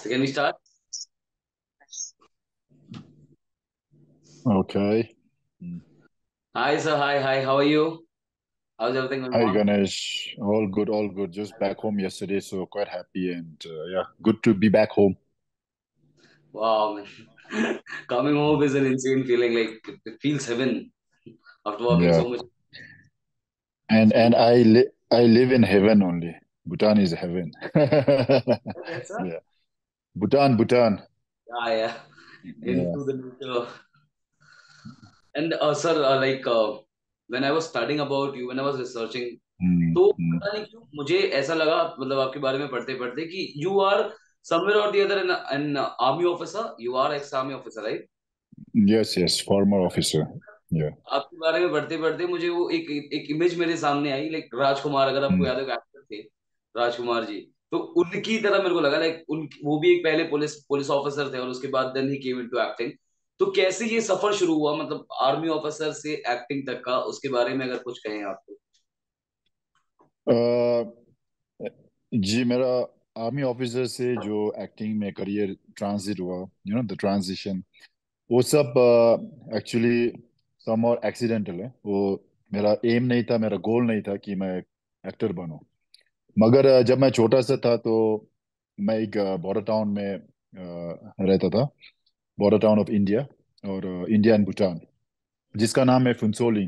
So can we start? Okay. Mm. Hi, sir. Hi, hi. How are you? How's everything going Hi on? Ganesh, all good, all good. Just back home yesterday, so quite happy and yeah, good to be back home. Wow, man. Coming home is an insane feeling. Like it feels heaven after working Yeah, so much. and So, I live in heaven only. Bhutan is heaven. yes, sir. Yeah, Bhutan. Yeah, yeah. Yeah. Into the nature. And sir, when I was studying about you, when I was researching, Mm, तो mm. पता नहीं क्यों मुझे ऐसा लगा मतलब आपके बारे में पढ़ते पढ़ते कि यू आर समवेयर और the other an army officer you are ex army officer right Yes, yes, former officer. Yeah. आपके बारे में पढ़ते पढ़ते मुझे वो एक इमेज मेरे सामने आई लाइक राजकुमार अगर आपको Mm. याद है एक्टर थे राजकुमार जी तो उनकी तरह मेरे को लगा लाइक उन वो भी एक पहले पुलिस पुलिस ऑफिसर थे और उसके बाद then he came into acting तो कैसे ये सफर शुरू हुआ मतलब आर्मी ऑफिसर से एक्टिंग तक का उसके बारे में अगर कुछ कहें आप तो Uh, जी मेरा आर्मी ऑफिसर से जो एक्टिंग में करियर ट्रांजिट हुआ, द ट्रांजिशन, वो सब एक्चुअली सम और एक्सीडेंटल है वो। मेरा एम नहीं था, मेरा गोल नहीं था कि मैं एक्टर बनूं। मगर जब मैं छोटा सा था तो मैं एक बॉर्डर टाउन में रहता था, बॉर्डर टाउन ऑफ इंडिया और इंडिया एंड भूटान, जिसका नाम है फुनसोली।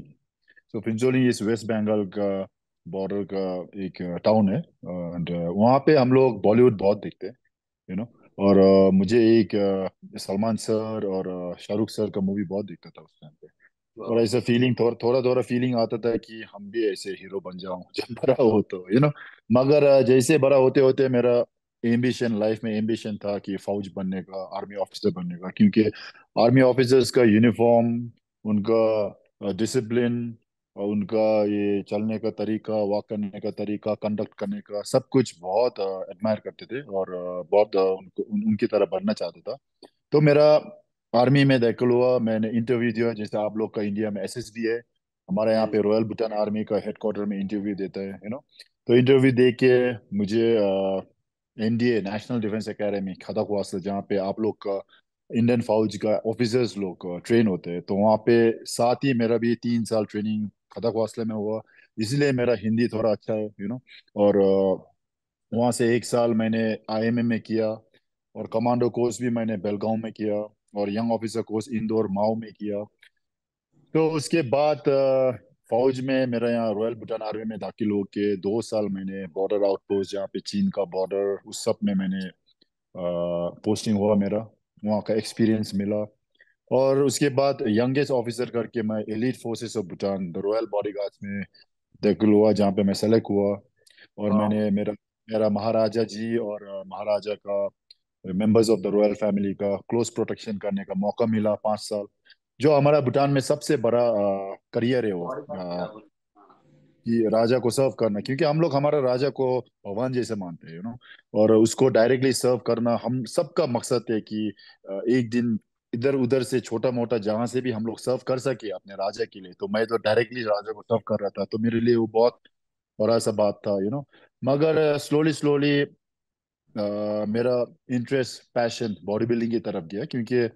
तो फुनसोली इस वेस्ट बंगाल का बॉर्डर का एक टाउन है एंड वहाँ पे हम लोग बॉलीवुड बहुत देखते हैं, और मुझे एक सलमान सर और शाहरुख सर का मूवी बहुत देखता था उस टाइम पे। और वाह ऐसा फीलिंग थोड़ा थोड़ा फीलिंग आता था कि हम भी ऐसे हीरो बन जाऊं जब बड़ा हो तो मगर जैसे बड़ा होते होते मेरा एम्बिशन, लाइफ में एम्बिशन था कि फौज बनने का, आर्मी ऑफिसर बनने का, क्योंकि आर्मी ऑफिसर्स का यूनिफॉर्म, उनका डिसिप्लिन और उनका ये चलने का तरीका, वॉक करने का तरीका, कंडक्ट करने का सब कुछ बहुत एडमायर करते थे और बहुत उनकी तरह बनना चाहता था। तो मेरा आर्मी में दाखिल हुआ, मैंने इंटरव्यू दिया जैसे आप लोग का इंडिया में एसएसबी है, हमारे यहाँ पे रॉयल भूटान आर्मी का हेडक्वार्टर में इंटरव्यू देता है, तो इंटरव्यू दे के मुझे NDA, national defence academy Khadakwasla, जहाँ पे आप लोग का इंडियन फौज का ऑफिसर्स लोग ट्रेन होते हैं, तो वहाँ पे साथ ही मेरा भी 3 साल ट्रेनिंग खड़गवासला में हुआ। इसलिए मेरा हिंदी थोड़ा अच्छा है, और वहाँ से 1 साल मैंने आईएमए में किया, और कमांडो कोर्स भी मैंने बेलगांव में किया, और यंग ऑफिसर कोर्स इंदौर माओ में किया। तो उसके बाद फौज में मेरा यहाँ रॉयल भूटान आर्मी में दाखिल होके 2 साल मैंने बॉर्डर आउटपोस्ट, जहाँ पे चीन का बॉर्डर, उस सब में मैंने पोस्टिंग हुआ मेरा, वहाँ का एक्सपीरियंस मिला। और उसके बाद यंगेस्ट ऑफिसर करके मैं elite forces of Bhutan, the royal bodyguards में दाखिल हुआ, जहाँ पे मैं सेलेक्ट हुआ। और वाह मैंने मेरा मेरा महाराजा जी और महाराजा का, members of the royal family का क्लोज प्रोटेक्शन करने का मौका मिला 5 साल, जो हमारा भूटान में सबसे बड़ा करियर है वो, बॉडी बात किया आपने हाँ, कि राजा को सर्व करना, क्योंकि हम लोग हमारा राजा को भगवान जैसे मानते हैं, और उसको डायरेक्टली सर्व करना हम सबका मकसद है कि एक दिन इधर उधर से छोटा मोटा जहां से भी हम लोग सर्व कर सके अपने राजा के लिए। तो मैं तो डायरेक्टली राजा को सर्व कर रहा था, तो मेरे लिए वो बहुत बड़ा सा बात था, मगर स्लोली स्लोली मेरा इंटरेस्ट, पैशन बॉडी बिल्डिंग की तरफ गया, क्योंकि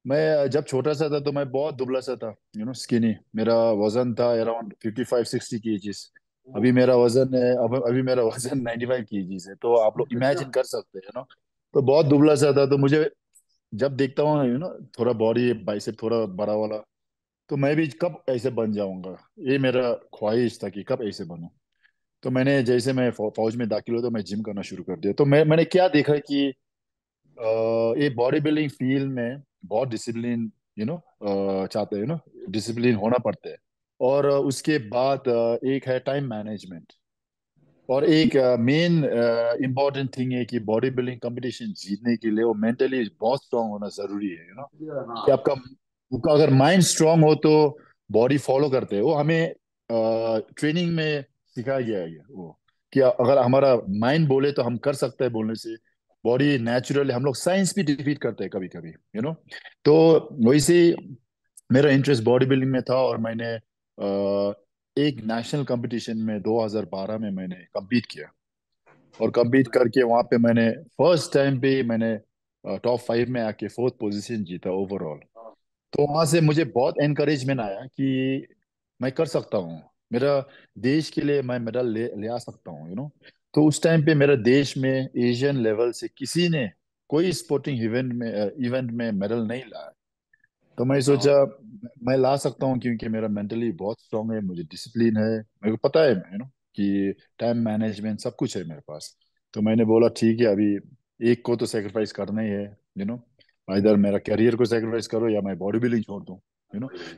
मैं जब छोटा सा था तो मैं बहुत दुबला सा था, स्किनी। मेरा वजन था अराउंड 55-60 केजीज। अभी ओह, मेरा वजन है, अब अभी मेरा वजन 95 केजीज है, तो आप लोग इमेजिन कर सकते हैं, तो बहुत दुबला सा था। तो मुझे जब देखता हूँ, थोड़ा बॉडी बाइसेप थोड़ा बड़ा वाला, तो मैं भी कब ऐसे बन जाऊंगा, ये मेरा ख्वाहिश था कि कब ऐसे बनूं। तो मैंने जैसे मैं फौज में दाखिल हुआ तो मैं जिम करना शुरू कर दिया। तो मैंने क्या देखा कि ये बॉडी बिल्डिंग फील्ड में बहुत डिसिप्लिन, चाहते हैं, डिसिप्लिन होना पड़ता है। और उसके बाद एक है टाइम मैनेजमेंट, और एक मेन इम्पोर्टेंट थिंग है कि बॉडी बिल्डिंग कंपटीशन जीतने के लिए वो मेंटली बहुत स्ट्रांग होना जरूरी है, कि हाँ आपका अगर माइंड स्ट्रांग हो तो बॉडी फॉलो करते हैं। वो हमें ट्रेनिंग में सिखाया गया है वो, कि अगर हमारा माइंड बोले तो हम कर सकते हैं बोलने से। बॉडी नेचुरली, हम लोग साइंस भी डिफीट करते हैं कभी कभी, तो वैसे ही मेरा इंटरेस्ट बॉडी बिल्डिंग में था, और मैंने एक नेशनल कंपटीशन में 2012 में मैंने compete किया। और compete करके वहां पे मैंने फर्स्ट टाइम पे मैंने टॉप 5 में आके फोर्थ पोजीशन जीता ओवरऑल। तो वहां से मुझे बहुत एनकरेजमेंट आया कि मैं कर सकता हूँ, मेरा देश के लिए मैं मेडल ले आ सकता हूँ, तो उस टाइम पे मेरे देश में एशियन लेवल से किसी ने कोई स्पोर्टिंग इवेंट में मेडल नहीं लाया। तो मैं सोचा हाँ मैं ला सकता हूँ, क्योंकि मेरा मेंटली बहुत स्ट्रांग है, मुझे डिसिप्लिन है, मेरे को पता है कि टाइम मैनेजमेंट सब कुछ है मेरे पास। तो मैंने बोला ठीक है, अभी एक को तो सेक्रीफाइस करना ही है, यू नो इधर मेरा करियर को सेक्रीफाइस करो या मैं बॉडी बिल्डिंग छोड़ दूँ।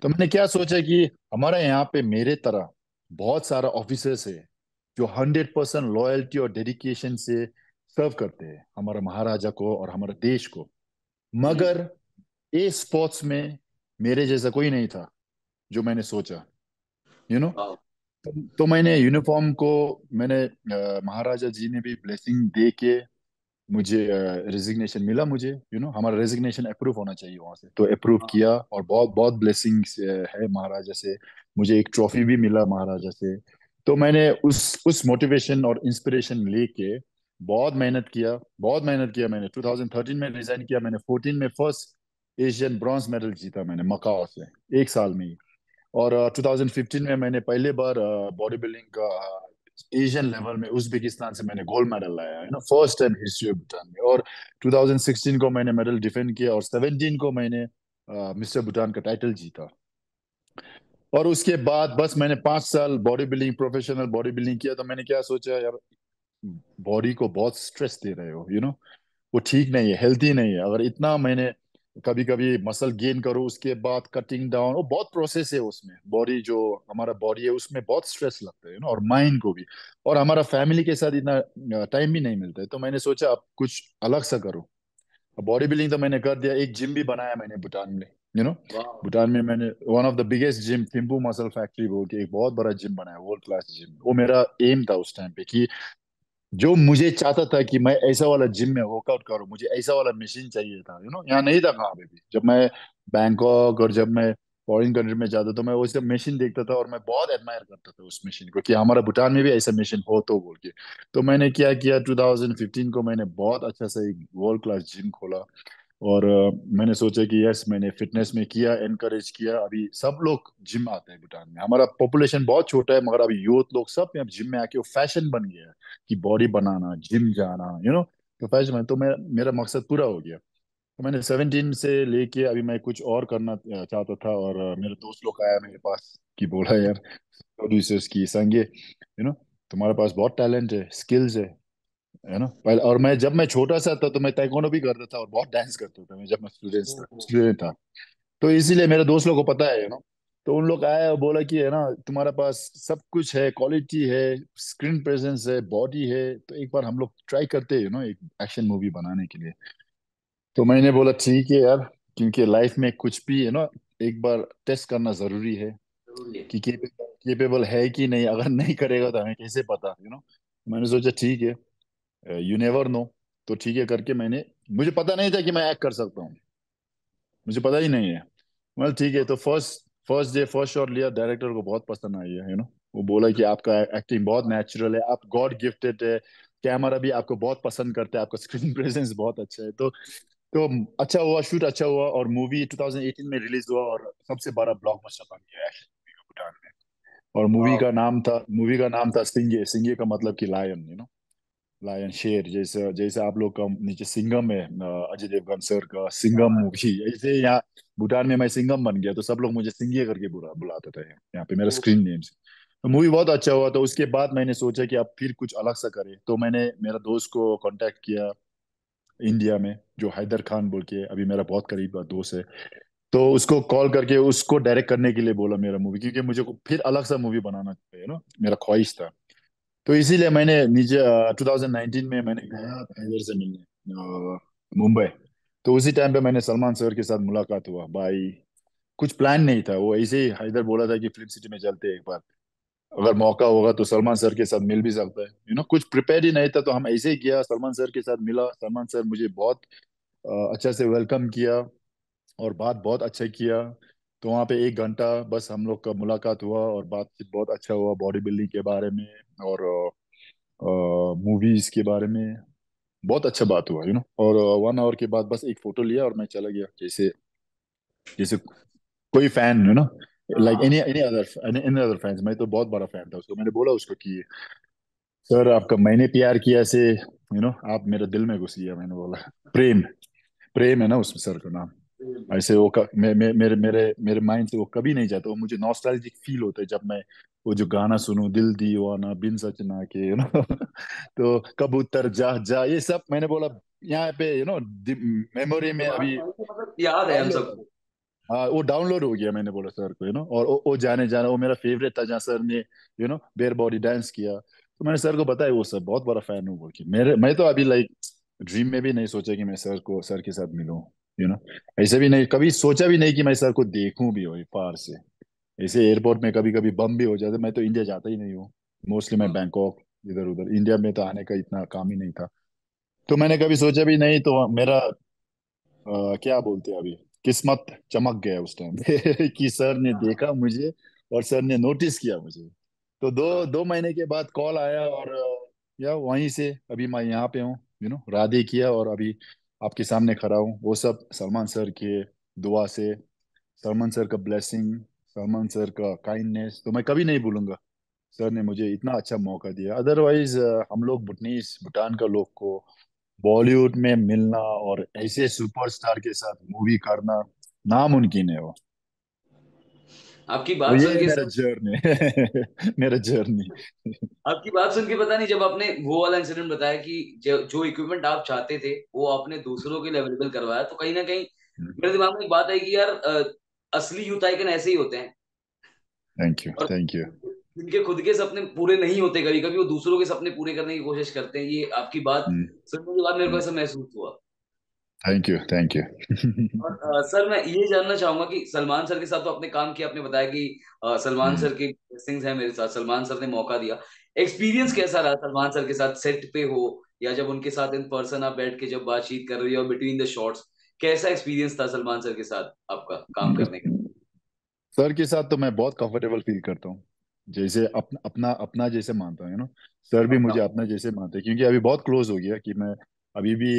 तो मैंने क्या सोचा कि हमारे यहाँ पे मेरे तरह बहुत सारा ऑफिसर्स है जो 100% लॉयल्टी और डेडिकेशन से सर्व करते हैं हमारे महाराजा को और हमारे देश को। हम्म। मगर ए स्पोर्ट्स में मेरे जैसा कोई नहीं था जो मैंने सोचा, यू नो हाँ तो मैंने यूनिफॉर्म को मैंने महाराजा जी ने भी ब्लेसिंग दे के मुझे रेजिग्नेशन मिला मुझे, हमारा रेजिग्नेशन अप्रूव होना चाहिए वहां से, तो अप्रूव हाँ किया और बहुत बहुत ब्लेसिंग्स है महाराजा से। मुझे एक ट्रॉफी भी मिला महाराजा से। तो मैंने उस मोटिवेशन और इंस्पिरेशन लेके बहुत मेहनत किया मैंने 2013 में रिजाइन किया, मैंने 14 में फर्स्ट एशियन ब्रॉन्ज मेडल जीता मैंने मकाओ से, एक साल में ही। और 2015 में मैंने पहले बार बॉडी बिल्डिंग का एशियन लेवल में उज्बेकिस्तान से मैंने गोल्ड मेडल लाया है ना, first time history of Bhutan में। और 2016 को मैंने मेडल डिफेंड किया और 17 को मैंने मिस्टर भूटान का टाइटल जीता। और उसके बाद बस मैंने 5 साल body building professional body building किया, तो मैंने क्या सोचा यार, बॉडी को बहुत स्ट्रेस दे रहे हो, वो ठीक नहीं है, हेल्थी नहीं है। अगर इतना मैंने कभी कभी मसल गेन करो उसके बाद कटिंग डाउन, वो बहुत प्रोसेस है उसमें, बॉडी जो हमारा बॉडी है उसमें बहुत स्ट्रेस लगता है और माइंड को भी। और हमारा फैमिली के साथ इतना टाइम भी नहीं मिलता है, तो मैंने सोचा अब कुछ अलग सा करूं। बॉडी बिल्डिंग तो मैंने कर दिया, एक जिम भी बनाया मैंने भूटान में, यू नो वाह। भूटान में मैंने one of the biggest gym Thimphu muscle factory बोल के एक बहुत बड़ा जिम बनाया, वर्ल्ड क्लास जिम। वो मेरा एम था उस टाइम पे कि जो मुझे चाहता था कि मैं ऐसा वाला जिम में वर्कआउट करूं, मुझे ऐसा वाला मशीन चाहिए था, यहाँ नहीं था कहाँ पे भी। जब मैं बैंकॉक और जब मैं फॉरेन कंट्री में जाता तो मैं वैसे मशीन देखता था और मैं बहुत एडमायर करता था उस मशीन को कि हमारा भूटान में भी ऐसा मशीन हो तो बोल के। तो मैंने क्या किया, 2015 को मैंने बहुत अच्छा सा एक वर्ल्ड क्लास जिम खोला। और मैंने सोचा कि यस, मैंने फिटनेस में किया, एनकरेज किया, अभी सब लोग जिम आते हैं भूटान में। हमारा पॉपुलेशन बहुत छोटा है मगर अभी यूथ लोग सब यहाँ जिम में आके वो फैशन बन गया है कि बॉडी बनाना, जिम जाना, तो फैशन तो मेरा मकसद पूरा हो गया। तो मैंने 17 से लेके अभी मैं कुछ और करना चाहता था। और मेरे दोस्त लोग आया मेरे पास कि बोला यार, प्रोड्यूसर्स की संगे, तुम्हारे पास बहुत टैलेंट है, स्किल्स है ना पहले। और मैं जब मैं छोटा सा था तो मैं ताइक्वांडो भी करता था और बहुत डांस करता था मैं जब मैं ओहो। स्टूडेंट था। तो इसीलिए मेरे दोस्त लोग को पता है, तो उन लोग आए और बोला कि है ना, तुम्हारे पास सब कुछ है, क्वालिटी है, स्क्रीन प्रेजेंस है, बॉडी है, तो एक बार हम लोग ट्राई करते हैं एक एक्शन मूवी बनाने के लिए। तो मैंने बोला ठीक है यार, क्योंकि लाइफ में कुछ भी है ना, एक बार टेस्ट करना जरूरी है जरूरी है। कि केपेबल है कि नहीं, अगर नहीं करेगा तो हमें कैसे पता, मैंने सोचा ठीक है, यू नेवर नो। तो ठीक है करके मैंने, मुझे पता नहीं था कि मैं एक्ट कर सकता हूँ, मुझे पता ही नहीं है। मतलब ठीक है, तो first first day first shot लिया, डायरेक्टर को बहुत पसंद आई है, वो बोला कि आपका एक्टिंग बहुत नेचुरल है, आप गॉड गिफ्टेड है, कैमरा भी आपको बहुत पसंद करता है, आपका स्क्रीन प्रेजेंस बहुत अच्छा है। तो अच्छा हुआ, शूट अच्छा हुआ, और मूवी 2018 में रिलीज हुआ और सबसे बड़ा ब्लॉकबस्टर बन गया एक्शन मूवी का भूटान में। और वाह। मूवी का नाम था सिंगे। सिंगे का मतलब कि लायन, लायन शेर, जैसे जैसे आप लोग का नीचे सिंघम है, अजय देवगन सर का सिंघम हाँ। मूवी, ऐसे यहाँ भूटान में मैं सिंघम बन गया, तो सब लोग मुझे सिंघे करके बुलाते थे यहाँ पे मेरा ओ, स्क्रीन नेम से। तो मूवी बहुत अच्छा हुआ, तो उसके बाद मैंने सोचा कि अब फिर कुछ अलग सा करे, तो मैंने मेरा दोस्त को कांटेक्ट किया इंडिया में, जो हैदर खान बोल के अभी मेरा बहुत करीब का दोस्त है। तो उसको कॉल करके उसको डायरेक्ट करने के लिए बोला मेरा मूवी, क्योंकि मुझे फिर अलग सा मूवी बनाना चाहिए ना, मेरा ख्वाहिश था। तो इसीलिए मैंने नीचे 2019 में मैंने गया था हैदर से मिलने, मुंबई। तो उसी टाइम पे मैंने सलमान सर के साथ मुलाकात हुआ भाई। कुछ प्लान नहीं था, वो ऐसे ही हैदर बोला था कि फिल्म सिटी में चलते हैं एक बार, अगर मौका होगा तो सलमान सर के साथ मिल भी सकता है, कुछ प्रिपेयर ही नहीं था, तो हम ऐसे ही किया, सलमान सर के साथ मिला। सलमान सर मुझे बहुत अच्छा से वेलकम किया और बात बहुत अच्छा किया। तो वहाँ पे 1 घंटा बस हम लोग का मुलाकात हुआ और बातचीत बहुत अच्छा हुआ बॉडी बिल्डिंग के बारे में। और मूवीज के बारे में बहुत अच्छा बात हुआ, और 1 आवर के बाद बस एक फोटो लिया और मैं चला गया, जैसे जैसे कोई फैन, लाइक हाँ। Any any other fans. मैं तो बहुत बड़ा फैन था उसको। मैंने बोला उसको कि सर आपका मैंने प्यार किया से, आप मेरे दिल में घुस गया। मैंने बोला प्रेम, प्रेम है ना उस सर का नाम। ऐसे वो मेरे मेरे मेरे माइंड से वो कभी नहीं जाता। वो मुझे नॉस्टैल्जिक फील होता है जब मैं वो जो गाना सुनूं, दिल दीवाना बिन सजना के, तो कबूतर जा जा, ये सब मैंने बोला यहाँ पे, मेमोरी में दिमाग अभी में तो मतलब याद है हम डाउनलोड। सबको। हाँ वो डाउनलोड हो गया। मैंने बोला सर को, और वो जाने जाना वो मेरा फेवरेट था, जहाँ सर ने बेयर बॉडी डांस किया। तो मैंने सर को बताया वो सब बहुत बड़ा फैन हूँ बोल के। मैं तो अभी लाइक ड्रीम में भी नहीं सोचा कि मैं सर के साथ मिलूं, यू नो ऐसे भी नहीं, कभी सोचा भी नहीं कि मैं सर को देखूं भी हो पार से। ऐसे एयरपोर्ट में कभी कभी बम भी हो जाते। मैं तो इंडिया जाता ही नहीं हूँ, मोस्टली मैं बैंकॉक इधर उधर। इंडिया में तो आने का इतना काम ही नहीं था, तो मैंने कभी सोचा भी नहीं। तो मेरा क्या बोलते हैं अभी, किस्मत चमक गया उस टाइम पे कि सर ने देखा मुझे और सर ने नोटिस किया मुझे। तो दो हाँ। दो महीने के बाद कॉल आया, और या वहीं से अभी मैं यहाँ पे हूँ, राधे किया, और अभी आपके सामने खड़ा हूँ। वो सब सलमान सर के दुआ से, सलमान सर का ब्लेसिंग, सलमान सर का काइंडनेस तो मैं कभी नहीं भूलूंगा। सर ने मुझे इतना अच्छा मौका दिया। अदरवाइज हम लोग भूटान का लोग को बॉलीवुड में मिलना और ऐसे सुपरस्टार के साथ मूवी करना नामुमकिन है वो। आपकी तो बात ये सुन है के मेरा जर्नी मेरा जर्नी। आपकी बात सुन के पता नहीं, जब आपने वो वाला इंसिडेंट बताया कि जो इक्विपमेंट आप चाहते थे वो आपने दूसरों के लिए अवेलेबल करवाया, तो कहीं ना कहीं मेरे दिमाग में एक बात आई कि यार असली यूथ आइकन ऐसे ही होते हैं। थैंक यू, और थैंक यू। जिनके खुद के सपने पूरे नहीं होते, कभी कभी वो दूसरों के सपने पूरे करने की कोशिश करते हैं। ये आपकी बात सुनने के बाद मेरे को ऐसा महसूस हुआ। Thank you, thank you. और सर मैं ये जानना चाहूंगा कि सलमान सर के साथ तो आपने काम किया, आपने बताया कि सलमान सर के ब्लेसिंग्स हैं मेरे साथ, सलमान सर ने मौका दिया। एक्सपीरियंस कैसा रहा सलमान सर के साथ, सेट पे हो या जब उनके साथ इन पर्सन आप बैठ के जब बातचीत कर रही हो बिटवीन द शॉट्स, कैसा एक्सपीरियंस था सलमान सर के साथ आपका काम करने का? सर के साथ तो मैं बहुत कंफर्टेबल फील करता हूँ, जैसे अपना अपना अपना जैसे मानता हूँ, सर भी अपना। मुझे अपना जैसे मानते हैं, क्योंकि अभी बहुत क्लोज हो गया कि मैं अभी भी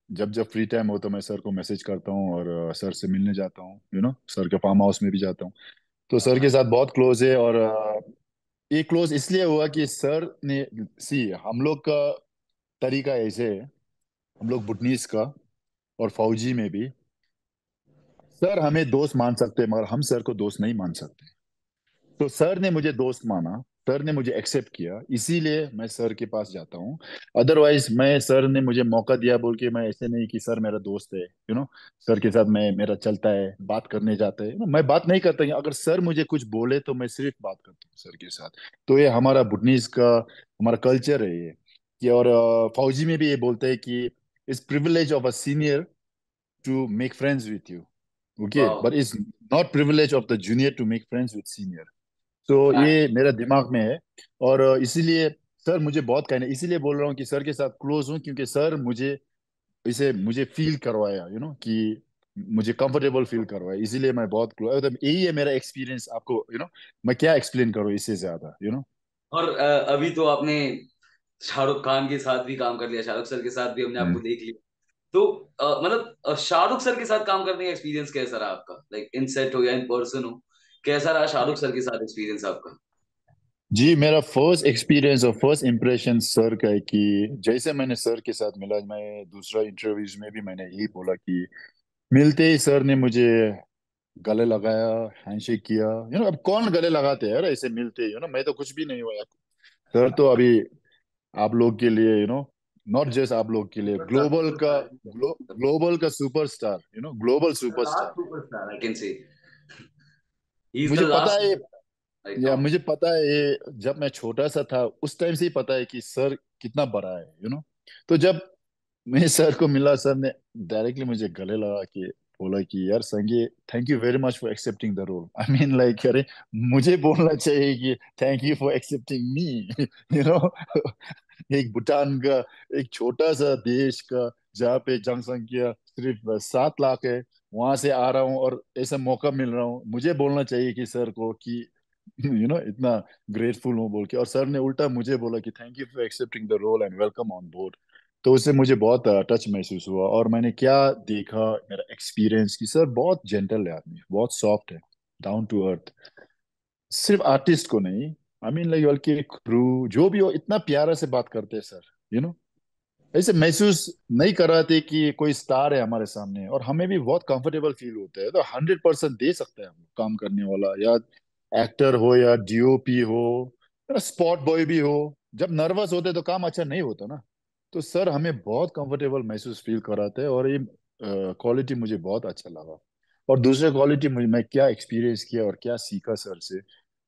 जब जब फ्री टाइम हो तो मैं सर को मैसेज करता हूँ, और सर से मिलने जाता हूँ, सर के फार्म हाउस में भी जाता हूँ। तो सर के साथ बहुत क्लोज है। और ये क्लोज इसलिए हुआ कि सर ने, सी हम लोग का तरीका ऐसे है, हम लोग बुटनीस का और फौजी में भी, सर हमें दोस्त मान सकते हैं मगर हम सर को दोस्त नहीं मान सकते। तो सर ने मुझे दोस्त माना, सर ने मुझे एक्सेप्ट किया, इसीलिए मैं सर के पास जाता हूँ। अदरवाइज मैं, सर ने मुझे मौका दिया बोल के मैं ऐसे नहीं कि सर मेरा दोस्त है, सर के साथ मैं, मेरा चलता है, बात करने जाते हैं, मैं बात नहीं करता। अगर सर मुझे कुछ बोले तो मैं सिर्फ बात करता हूँ सर के साथ। तो ये हमारा बुटनीस का हमारा कल्चर है ये, कि और फौजी में भी ये बोलते हैं कि it's privilege of a senior to make friends with you, okay, वाह। But it's not privilege of the junior to make friends with senior. तो ये मेरा दिमाग में है। और इसीलिए सर मुझे बहुत कहना, इसीलिए बोल रहा हूँ कि सर के साथ क्लोज हूँ, क्योंकि सर मुझे इसे मुझे फील करवाया, कि मुझे कंफर्टेबल फील करवाया, इसीलिए मैं बहुत क्लोज। मतलब यही है मेरा एक्सपीरियंस आपको, मैं क्या एक्सप्लेन करूँ इससे ज्यादा, और अभी तो आपने शाहरुख खान के साथ भी काम कर लिया, शाहरुख सर के साथ भी हमने आपको देख लिया। तो मतलब शाहरुख सर के साथ काम करने का एक्सपीरियंस कैसा रहा आपका, लाइक इन सेट हो या इन पर्सन हो, कैसा रहा शाहरुख सर के साथ एक्सपीरियंस आपका? जी, मेरा फर्स्ट एक्सपीरियंस और फर्स्ट इम्प्रेशन सर का है कि जैसे मैंने सर के साथ मिला, मैं दूसरा इंटरव्यूज में भी मैंने यही बोला कि मिलते ही सर ने मुझे गले लगाया, हैंडशेक किया। अब कौन गले लगाते हैं यार ऐसे मिलते ही, मैं तो कुछ भी नहीं हुआ। सर तो अभी आप लोग के लिए, नॉट जस्ट आप लोग के लिए, सुपरस्टार, सुपरस्टार। ग्लोबल का superstar, global last superstar. Superstar I can say, he is the मुझे पता है, लास्ट राइट या नाउ। मुझे पता है ये, जब मैं छोटा सा था उस टाइम से ही पता है कि सर कितना बड़ा है, तो जब मैं सर को मिला, सर ने डायरेक्टली मुझे गले लगा के बोला कि यार Sanjay, thank you very much for accepting the role. I mean like, अरे मुझे बोलना चाहिए कि thank you for accepting me, you know एक भूटान का, एक छोटा सा देश का, जहाँ पे जनसंख्या सिर्फ 7 लाख है, वहां से आ रहा हूँ और ऐसा मौका मिल रहा हूँ, मुझे बोलना चाहिए कि सर को कि इतना ग्रेटफुल हूँ बोल के। और सर ने उल्टा मुझे बोला कि thank you for accepting the role and welcome on board. तो उससे मुझे बहुत टच महसूस हुआ। और मैंने क्या देखा, मेरा एक्सपीरियंस कि सर बहुत जेंटल है आदमी, बहुत सॉफ्ट है, डाउन टू अर्थ। सिर्फ आर्टिस्ट को नहीं, आई मीन लाइक बल्कि क्रू जो भी हो इतना प्यारा से बात करते हैं सर। यू नो ऐसे महसूस नहीं कराते कि कोई स्टार है हमारे सामने, और हमें भी बहुत कंफर्टेबल फील होता है। तो 100% दे सकते हैं हम काम करने वाला, या एक्टर हो या डीओपी हो या स्पॉट बॉय भी हो। जब नर्वस होते तो काम अच्छा नहीं होता ना। तो सर हमें बहुत कंफर्टेबल महसूस फील कराते हैं, और ये क्वालिटी मुझे बहुत अच्छा लगा। और दूसरे क्वालिटी मुझे, मैं क्या एक्सपीरियंस किया और क्या सीखा सर से,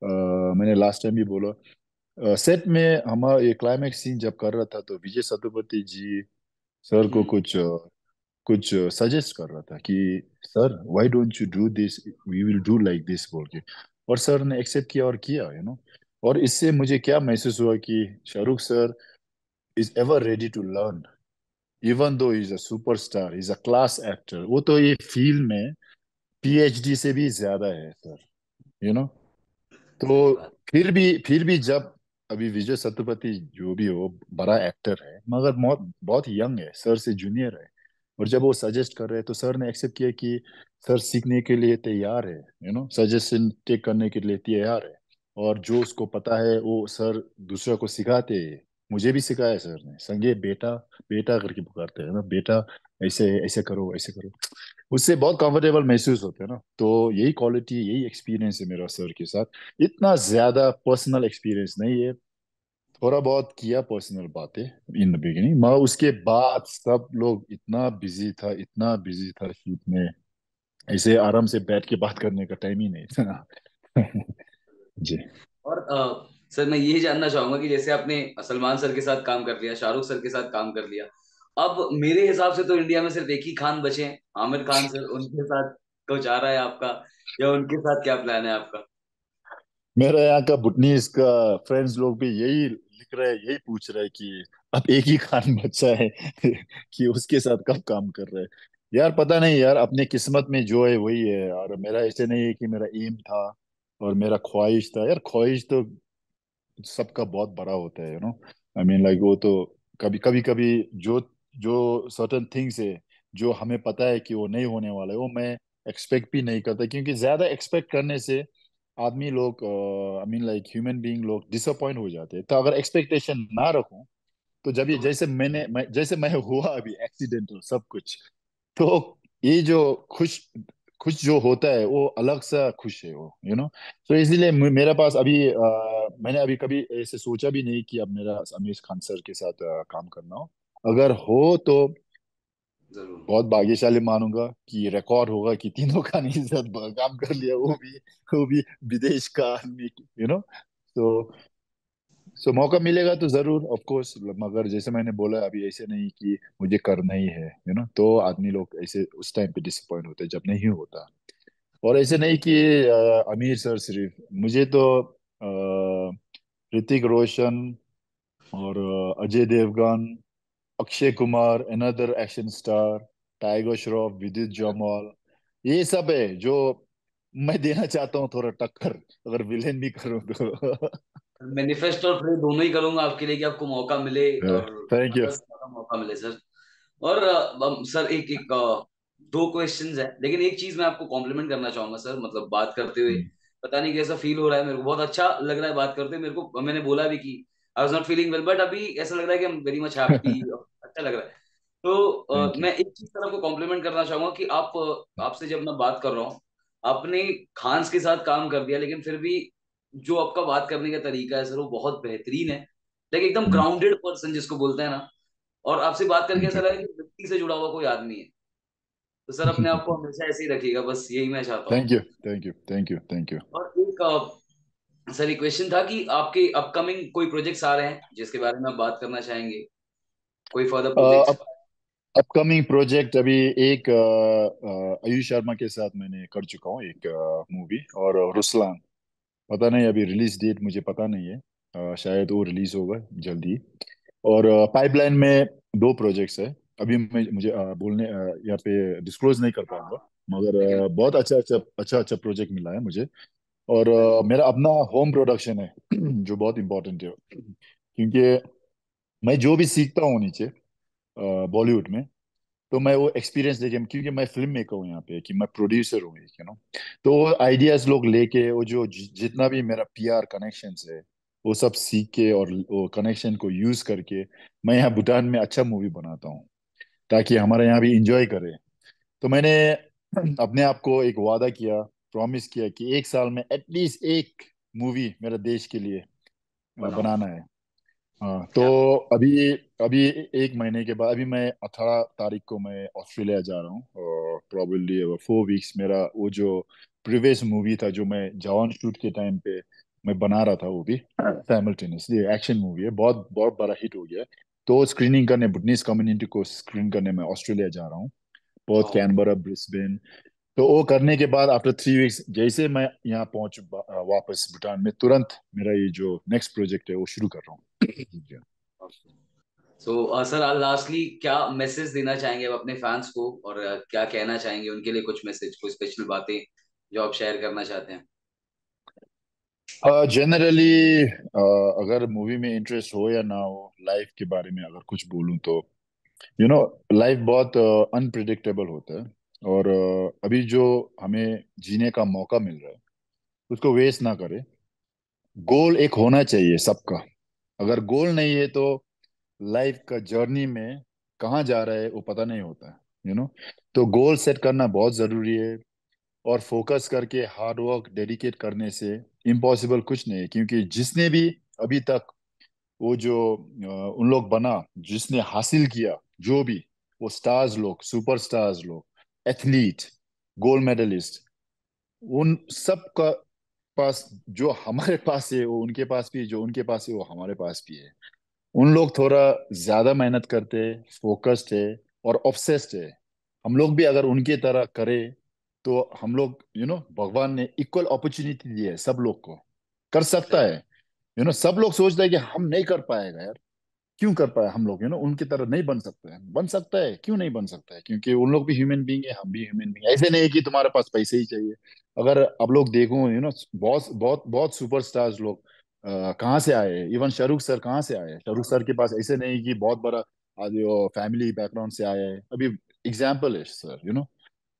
मैंने लास्ट टाइम भी बोला। सेट में हमारा ये क्लाइमैक्स सीन जब कर रहा था, तो विजय सेतुपति जी सर को हम्म। कुछ सजेस्ट कर रहा था कि sir why don't you do this, we will do like this बोल के। और सर ने एक्सेप्ट किया और किया, और इससे मुझे क्या महसूस हुआ कि Shahrukh sir is ever ready to learn, even though is a superstar, is a class actor. वो तो ये फील्ड में पीएचडी से भी ज्यादा है सर। यू नो सही तो बात। फिर भी जब, अभी विजय सेतुपति जो भी हो बड़ा एक्टर है, मगर बहुत बहुत यंग है, सर से जूनियर है। और जब वो सजेस्ट कर रहे हैं तो सर ने एक्सेप्ट किया कि सर सीखने के लिए तैयार है, सजेशन टेक करने के लिए तैयार है। और जो उसको पता है वो सर दूसरा को सिखाते हैं। मुझे भी सिखाया सर ने, संगे बेटा बेटा करके पुकारते हैं ना, बेटा ऐसे ऐसे करो ऐसे करो। उससे बहुत कंफर्टेबल महसूस होते हैं ना। तो यही क्वालिटी, यही एक्सपीरियंस है मेरा सर के साथ। इतना ज्यादा पर्सनल एक्सपीरियंस नहीं है, थोड़ा बहुत किया पर्सनल बातें इन द बिगिनिंग, मगर उसके बाद सब लोग इतना बिजी था, इतना बिजी था शूट में, ऐसे आराम से बैठ के बात करने का टाइम ही नहीं था। जी। और सर मैं ये जानना चाहूंगा कि जैसे आपने सलमान सर के साथ काम कर लिया, शाहरुख सर के साथ काम कर लिया, अब मेरे हिसाब से तो इंडिया में सिर्फ एक ही खान बचे हैं, आमिर खान सर। उनके साथ कुछ आ रहा है आपका, या उनके साथ क्या प्लान है आपका? मेरा यहाँ का बुटनीस का फ्रेंड्स लोग भी यही लिख रहे हैं, यही पूछ रहे हैं कि अब एक ही खान बच्चा है कि उसके साथ कब काम कर रहे हैं। यार पता नहीं यार, अपने किस्मत में जो है वही है। और मेरा ऐसे नहीं है कि मेरा एम था और मेरा ख्वाहिश था। यार ख्वाहिश तो सबका बहुत बड़ा होता है, आई मीन लाइक वो तो कभी कभी कभी जो जो सर्टेन थिंग्स है जो हमें पता है कि वो नहीं होने वाला है, वो मैं एक्सपेक्ट भी नहीं करता। क्योंकि ज्यादा एक्सपेक्ट करने से आदमी लोग, आई मीन लाइक ह्यूमन बीइंग लोग डिसअपॉइंट हो जाते हैं। तो अगर एक्सपेक्टेशन ना रखूं, तो जब ये जैसे मैं हुआ अभी एक्सीडेंटल सब कुछ, तो ये जो खुश खुश जो होता है वो अलग सा खुश है वो, तो इसीलिए मेरे पास अभी मैंने अभी कभी ऐसे सोचा भी नहीं कि अब मेरा आमिर खान सर के साथ काम करना हो। अगर हो तो जरूर। बहुत भाग्यशाली मानूंगा कि रिकॉर्ड होगा कि तीनों खान के साथ काम कर लिया, वो भी विदेश का आदमी, तो सो मौका मिलेगा तो जरूर ऑफ कोर्स। मगर जैसे मैंने बोला अभी, ऐसे नहीं कि मुझे करना ही है, तो आदमी लोग ऐसे उस टाइम पे डिसअपॉइंट होते हैं जब नहीं होता। और ऐसे नहीं कि आमिर सर सिर्फ, मुझे तो ऋतिक रोशन और Ajay Devgan, Akshay Kumar another action star, Tiger Shroff, Vidyut Jamwal, ये सब है जो मैं देना चाहता हूँ थोड़ा टक्कर, अगर विलेन भी करूँ तो। मैनिफेस्ट और प्रे दोनों ही करूंगा आपके लिए कि आपको मौका मिले, और थैंक यू। ज्यादा से ज्यादा मौका मिले सर। और सर एक एक दो क्वेश्चंस है, लेकिन एक चीज मैं आपको कॉम्प्लीमेंट करना चाहूंगा सर, मतलब बात करते हुए पता नहीं कैसा फील हो रहा है, मेरे को बहुत अच्छा लग रहा है बात करते हुए। मेरे को, मैंने बोला भी कि I was not feeling well, but अभी ऐसा लग रहा है कि I am very much happy, अच्छा लग रहा है। तो थैंक यू। मैं एक चीज सर आपको कॉम्प्लीमेंट करना चाहूंगा कि आप, आपसे जब मैं बात कर रहा हूँ, आपने खान्स के साथ काम कर दिया, लेकिन फिर भी जो आपका बात करने का तरीका है सर वो बहुत बेहतरीन है। लाइक एकदम ग्राउंडेड पर्सन जिसको बोलते हैं ना। और आपसे बात करके थैंक ऐसा यू। लगा कि मिट्टी से जुड़ा हुआ कोई आदमी है। तो सर अपने आप को हमेशा ऐसे ही रखिएगा, बस यही मैं चाहता हूँ। Thank you. Thank you. Thank you. Thank you. और एक सर एक क्वेश्चन था कि आपके अपकमिंग कोई प्रोजेक्ट्स आ रहे हैं जिसके बारे में आप बात करना चाहेंगे, कोई फर्दर प्रोजेक्ट्स? अपकमिंग प्रोजेक्ट अभी एक आयुष शर्मा के साथ मैंने कर चुका हूँ एक मूवी, और रुस्लान, पता नहीं अभी रिलीज डेट मुझे पता नहीं है। शायद वो रिलीज होगा जल्दी। और पाइपलाइन में दो प्रोजेक्ट्स है। अभी मुझे बोलने यहाँ पे डिस्क्लोज नहीं कर पाऊंगा, मगर लेकिन बहुत अच्छा अच्छा अच्छा अच्छा प्रोजेक्ट मिला है मुझे। और हाँ जी। मेरा अपना होम प्रोडक्शन है जो बहुत इंपॉर्टेंट है, क्योंकि मैं जो भी सीखता हूँ नीचे बॉलीवुड में, तो मैं वो एक्सपीरियंस लेके, क्योंकि मैं फिल्म मेकर हूँ यहाँ पे, कि मैं प्रोड्यूसर हूँ, तो वो आइडियाज लोग लेके, वो जो जितना भी मेरा पीआर कनेक्शंस है, वो सब सीख के और वो कनेक्शन को यूज करके मैं यहाँ भूटान में अच्छा मूवी बनाता हूँ, ताकि हमारे यहाँ भी इंजॉय करे। तो मैंने अपने आप को एक वादा किया, प्रॉमिस किया कि एक साल में एटलीस्ट एक मूवी मेरा देश के लिए बनाओ। बनाना है। हाँ, तो क्या? अभी अभी एक महीने के बाद, अभी मैं 18 तारीख को मैं ऑस्ट्रेलिया जा रहा हूँ, और प्रॉबली 4 वीक्स मेरा वो जो प्रीवियस मूवी था जो मैं जवान शूट के टाइम पे मैं बना रहा था, वो भी साइमल्टेनियसली एक्शन मूवी है, बहुत बहुत बड़ा हिट हो गया है। तो स्क्रीनिंग करने, बुटनीस कम्युनिटी को स्क्रीन करने मैं ऑस्ट्रेलिया जा रहा हूँ, बहुत वाओ। Canberra, Brisbane. तो वो करने के बाद आफ्टर 3 वीक्स जैसे मैं यहाँ पहुंच वापस भूटान में, तुरंत मेरा ये जो नेक्स्ट प्रोजेक्ट है वो शुरू कर रहा हूँ। सो सर, लास्टली क्या मैसेज देना चाहेंगे आप अपने फैंस को, और क्या कहना चाहेंगे उनके लिए, कुछ मैसेज, कोई स्पेशल बातें जो आप शेयर करना चाहते हैं? जनरली अगर मूवी में इंटरेस्ट हो या ना हो, लाइफ के बारे में अगर कुछ बोलूं तो, लाइफ बहुत अनप्रिडिक्टेबल होता है। और अभी जो हमें जीने का मौका मिल रहा है, उसको वेस्ट ना करें। गोल एक होना चाहिए सबका। अगर गोल नहीं है तो लाइफ का जर्नी में कहाँ जा रहा है वो पता नहीं होता है। तो गोल सेट करना बहुत जरूरी है, और फोकस करके हार्ड वर्क डेडिकेट करने से इम्पॉसिबल कुछ नहीं है, क्योंकि जिसने भी अभी तक वो जो उन लोग बना, जिसने हासिल किया जो भी, वो स्टार्स लोग, सुपर स्टार्स लोग, एथलीट, गोल्ड मेडलिस्ट, उन सब का पास जो हमारे पास है वो उनके पास भी है, जो उनके पास है वो हमारे पास भी है। उन लोग थोड़ा ज्यादा मेहनत करते, फोकस्ड है और ऑब्सेस्ड है। हम लोग भी अगर उनके तरह करें, तो हम लोग, भगवान ने इक्वल अपॉर्चुनिटी दी है सब लोग को, कर सकता Correct. है। सब लोग सोचते हैं कि हम नहीं कर पाएगा यार, क्यों कर पाए हम लोग, उनकी तरह नहीं बन सकते हैं, बन सकता है, क्यों नहीं बन सकता है, क्योंकि उन लोग भी ह्यूमन बीइंग है, हम भी ह्यूमन बीइंग है। ऐसे नहीं है कि तुम्हारे पास पैसे ही चाहिए। अगर आप लोग देखो, बहुत बहुत बहुत सुपरस्टार्स लोग कहाँ से आए हैं, इवन शाहरुख सर कहाँ से आए हैं, शाहरुख सर के पास ऐसे नहीं कि बहुत बड़ा फैमिली बैकग्राउंड से आया है, अभी एग्जाम्पल है सर।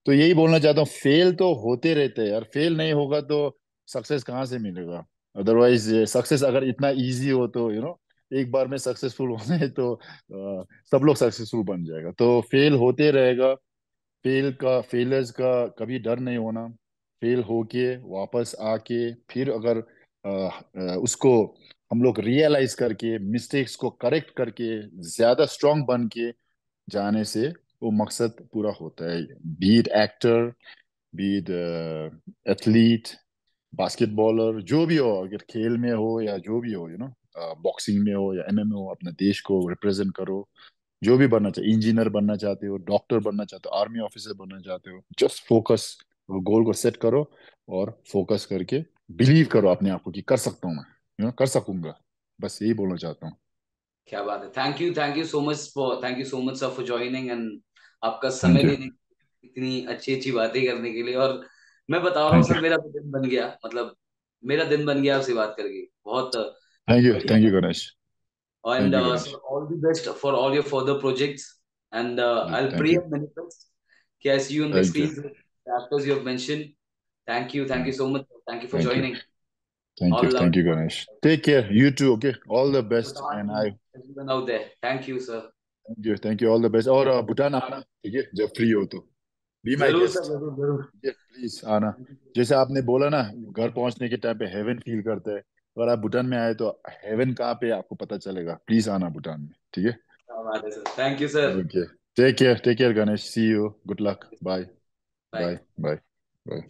तो यही बोलना चाहता हूँ, फेल तो होते रहते हैं यार, फेल नहीं होगा तो सक्सेस कहाँ से मिलेगा। अदरवाइज सक्सेस अगर इतना इजी हो तो, एक बार में सक्सेसफुल होने हैं तो सब लोग सक्सेसफुल बन जाएगा। तो फेल होते रहेगा, फेलियर्स का कभी डर नहीं होना। फेल होके वापस आके फिर अगर उसको हम लोग रियलाइज करके मिस्टेक्स को करेक्ट करके ज्यादा स्ट्रांग बन के जाने से वो मकसद पूरा होता है। Be it actor, be it athlete, basketballer, जो भी हो, अगर खेल में हो या जो भी हो, बॉक्सिंग में हो या एमएमए हो, अपने देश को रिप्रेजेंट करो। जो भी बनना चाहिए, इंजीनियर बनना चाहते हो, डॉक्टर बनना चाहते हो, आर्मी ऑफिसर बनना चाहते हो, जस्ट फोकस, गोल को सेट करो और फोकस करके बिलीव करो अपने आप को कि कर सकता हूँ मैं, कर सकूंगा। बस यही बोलना चाहता हूँ। क्या बात है! Thank you so much for, thank you so much sir for joining, and आपका समय थैंक यू। देने, इतनी अच्छी अच्छी बातें करने के लिए। और मैं बता रहा हूँ थैंक यू। सर, मेरा तो दिन बन गया, मतलब मेरा दिन बन गया आपसे बात करके, बहुत थैंक यू। बढ़िया। Thank you Ganesh. And thank you sir, Ganesh. all the best for all your further projects. And जी, I'll thank pray you. and manifest. Okay, I see you on big thank you. screens with the actors you have mentioned. Thank you so much. Thank you for thank you. joining. Thank you. All love thank you to Ganesh. Take care, you too, okay, all the best Bhutan and and I. everyone out there. Thank you, sir. Thank you. Thank you, all the best. और भूटान आना, ठीक है, जब free हो तो be my जरूर sir, guest. जरूर जरूर। ठीक है, प्लीज आना। जैसे आपने बोला ना, घर पहुंचने के टाइम पे हेवन फील करते हैं, अगर आप भूटान में आए तो हेवन कहाँ पे है आपको पता चलेगा। प्लीज आना भूटान में, ठीक है। क्या बात है sir, thank you sir. Okay, take care, take care Ganesh, see you, good luck, bye. Bye. Bye bye. Bye.